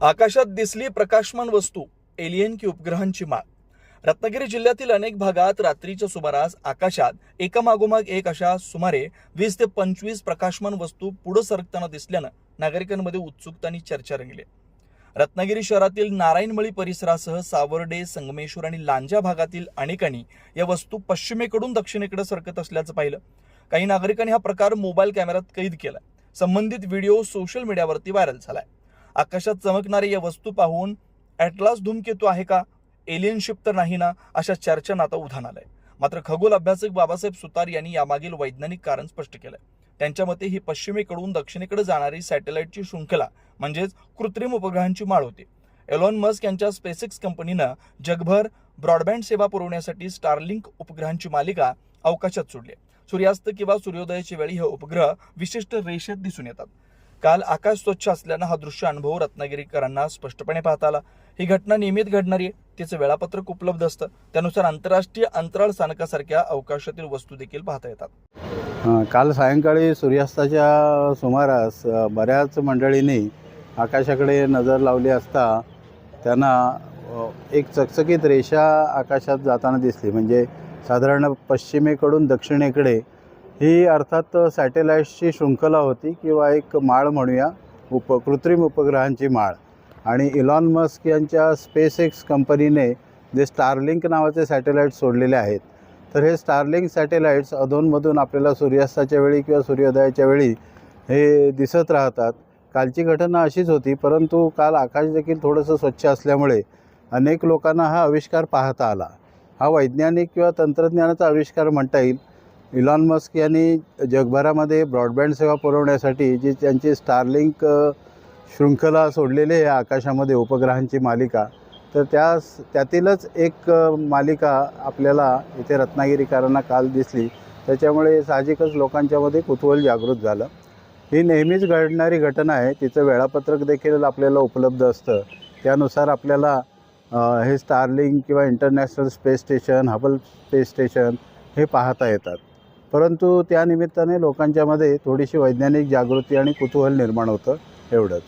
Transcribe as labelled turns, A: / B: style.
A: आकाशात दिसली प्रकाशमान वस्तू, एलियन की उपग्रहांची माळ। रत्नागिरी जिल्ह्यातील अनेक भागात रात्रीच्या सुमारास आकाशात एकामागोमाग एक अशा सुमारे 20 ते 25 प्रकाशमान वस्तू पुढे सरकताना दिसल्यानं नागरिकांमध्ये उत्सुकता आणि चर्चा रंगली। रत्नागिरी शहरातील नारायणमळी परिसरासह सावर्डे, संगमेश्वर आणि लांजा भागातील अनेकांनी या वस्तू पश्चिमेकडून दक्षिणेकडे सरकत असल्याचं पाहिलं। काही नागरिकांनी हा प्रकार मोबाईल कॅमेऱ्यात कैद केला। संबंधित व्हिडिओ सोशल मीडियावरती व्हायरल झालाय। आकाशात चमकणारी या वस्तू पाहून ॲटलास धूमकेतू आहे का, एलियन शिप तर नाही ना, अशा चर्चांना आता उधाण आलंय। मात्र खगोल अभ्यासक बाबासाहेब सुतार यांनी यामागील वैज्ञानिक कारण स्पष्ट केलंय। त्यांच्या मते ही पश्चिमेकडून दक्षिणेकडे जाणारी सॅटेलाइटची शृंखला म्हणजेच कृत्रिम उपग्रहांची माळ होती। एलॉन मस्क यांच्या स्पेसएक्स कंपनीनं जगभर ब्रॉडबँड सेवा पुरवण्यासाठी स्टारलिंक उपग्रहांची मालिका अवकाशात सोडली। सूर्यास्त किंवा सूर्योदयाच्या वेळी हे उपग्रह विशिष्ट रेषेत दिसून येतात। काल आकाश स्वच्छ असल्यानं हा दृश्य अनुभव रत्नागिरीकरांना स्पष्टपणे पाहता आला। ही घटना नियमित घडणारी आहे, तिचं वेळापत्रक उपलब्ध असतं, त्यानुसार आंतरराष्ट्रीय अंतराळ स्थानकासारख्या अवकाशातील वस्तू देखील पाहता येतात।
B: काल सायंकाळी सूर्यास्ताच्या सुमारास बऱ्याच मंडळींनी आकाशाकडे नजर लावली असता त्यांना एक चकचकीत रेषा आकाशात जाताना दिसली। म्हणजे साधारण पश्चिमेकडून दक्षिणेकडे ही अर्थात सॅटेलाइट्सची शृंखला होती किंवा एक माळ म्हणूया, कृत्रिम उपग्रहांची माळ। आणि इलॉन मस्क यांच्या स्पेसएक्स कंपनीने जे स्टारलिंक नावाचे सॅटेलाइट सोडलेले आहेत, तर हे स्टारलिंक सॅटेलाइट्स अधूनमधून आपल्याला सूर्यास्ताच्या वेळी किंवा सूर्योदयाच्या वेळी हे दिसत राहतात। कालची घटना अशीच होती, परंतु काल आकाश देखील थोडंसं स्वच्छ असल्यामुळे अनेक लोकांना हा आविष्कार पाहता आला। हा वैज्ञानिक किंवा तंत्रज्ञानाचा आविष्कार म्हणता येईल। इलॉन मस्क यांनी जगभरामध्ये ब्रॉडबँड सेवा पुरवण्यासाठी जी त्यांची स्टारलिंक शृंखला सोडलेली आहे आकाशामध्ये उपग्रहांची मालिका, तर त्यातीलच एक मालिका आपल्याला इथे रत्नागिरीकरांना काल दिसली। त्याच्यामुळे साहजिकच लोकांच्यामध्ये कुतूहल जागृत झालं। ही नेहमीच घडणारी घटना आहे, तिचं वेळापत्रक देखील आपल्याला उपलब्ध असतं। त्यानुसार आपल्याला हे स्टारलिंक किंवा international space station, Hubble space station हे पाहता येतात। परंतु त्यानिमित्ताने लोकांच्यामध्ये थोडीशी वैज्ञानिक जागृती आणि कुतूहल निर्माण होतं, एवढंच।